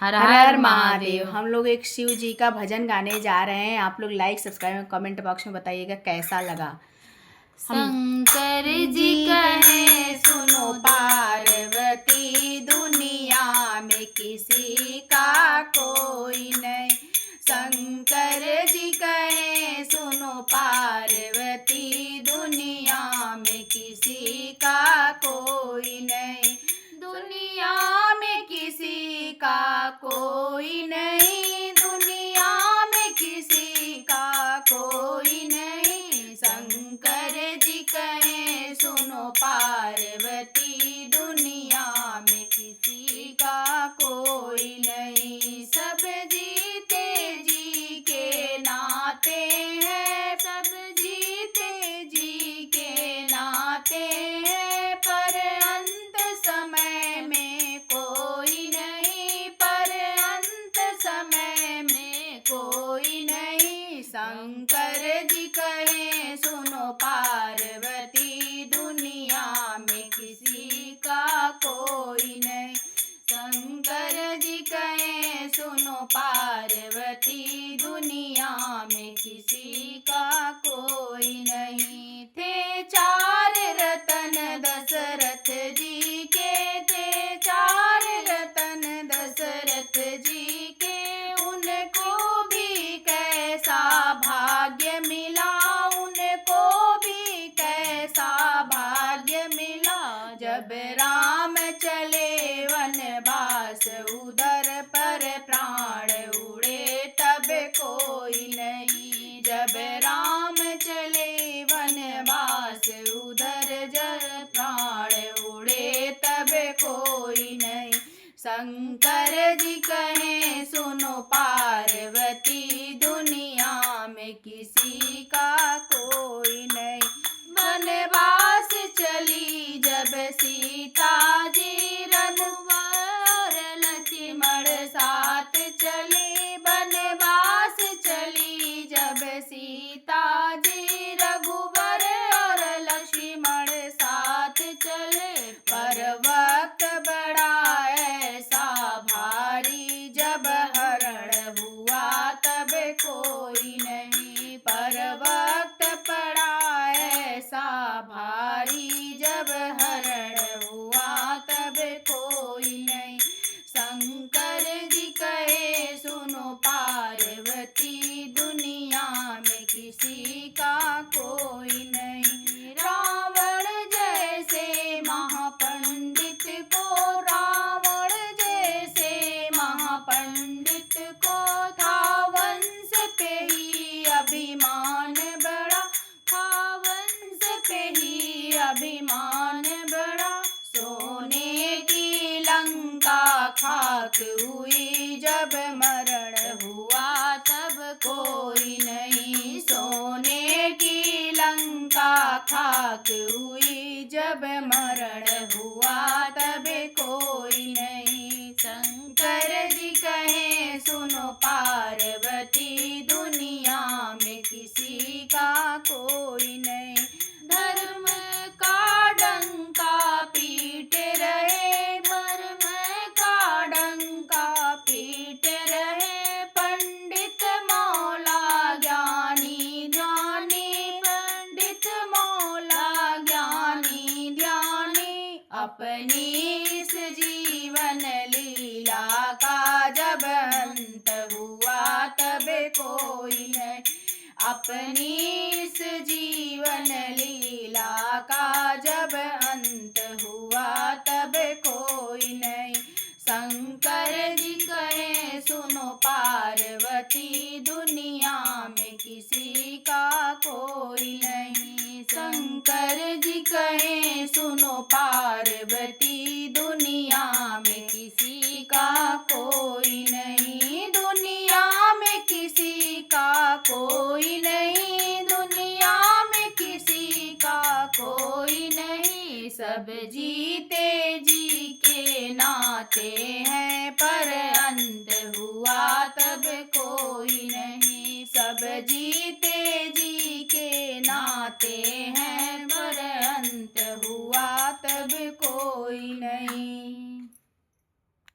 हर हर हर हर महादेव। महादेव। हम लोग एक शिव जी का भजन गाने जा रहे हैं। आप लोग लाइक सब्सक्राइब कमेंट बॉक्स में बताइएगा कैसा लगा। हम शंकर जी जी कहे कहें सुनो पार्वती, दुनिया में किसी का कोई नहीं। शंकर जी कहें सुनो पार्वती, दुनिया में किसी का कोई नहीं। दुनिया में किसी का कोई नहीं, दुनिया में किसी का कोई नहीं। शंकर जी कहें सुनो पार्वती, दुनिया में किसी का कोई नहीं। सब जीते जी के नाते हैं, सब जीते जी के नाते हैं, पर अंत समय में कोई नहीं, पर अंत समय में कोई नहीं। शंकर जी कहें सुनो पार्वती, दुनिया में किसी का कोई नहीं। शंकर जी कहें सुनो पार्वती, दुनिया में किसी का कोई नहीं। थे चार रतन दशरथ जी के, थे चार रतन दशरथ जी के, उनको भी कैसा भाग्य मिला, उनको भी कैसा भाग्य मिला। जब राम चले वनवास, उधर पर प्राण उड़े तब कोई नहीं। जब राम चले वनवास, उधर जल प्राण उड़े तब कोई नहीं। शंकर जी कहें सुनो पार्वती, दुनिया में किसी का कोई नहीं। वनवास चली जब सीता जी, रघुवर लक्ष्मण साथ चले। वनवास चली जब सीता जी, रघुवर और लक्ष्मण साथ चले। पर वक्त बड़ा ऐसा भारी, जब हरण हुआ तब कोई नहीं। पर वक्त पड़ा ऐसा भारी, जब हरण हुआ तब कोई नहीं। शंकर जी कहे सुनो पार्वती, दुनिया में किसी का कोई नहीं। रावण जैसे महापंडित को, रावण जैसे महापंडित को, था वंश पे ही अभिमान बड़ा, था वंश पे ही अभिमान बड़ा। सोने की लंका खाक हुई, जब मरण हुआ तब कोई नहीं। सोने की लंका खाक हुई, जब मरण हुआ तब कोई नहीं। शंकर जी कहें सुनो पार्वती, दुनिया में किसी का कोई नहीं। धर्म का डंका पीटे रहे, धर्म का डंका पीटे रहे, पंडित मौला ज्ञानी ध्यानी, पंडित मौला ज्ञानी ध्यानी। अपनी इस जीवन लीला का जब अंत हुआ तब कोई नहीं। अपनी इस जीवन लीला का जब अंत हुआ तब कोई नहीं। शंकर जी कहें सुनो पार्वती, दुनिया में किसी का कोई नहीं। शंकर जी कहें सुनो पार्वती, दुनिया में किसी का कोई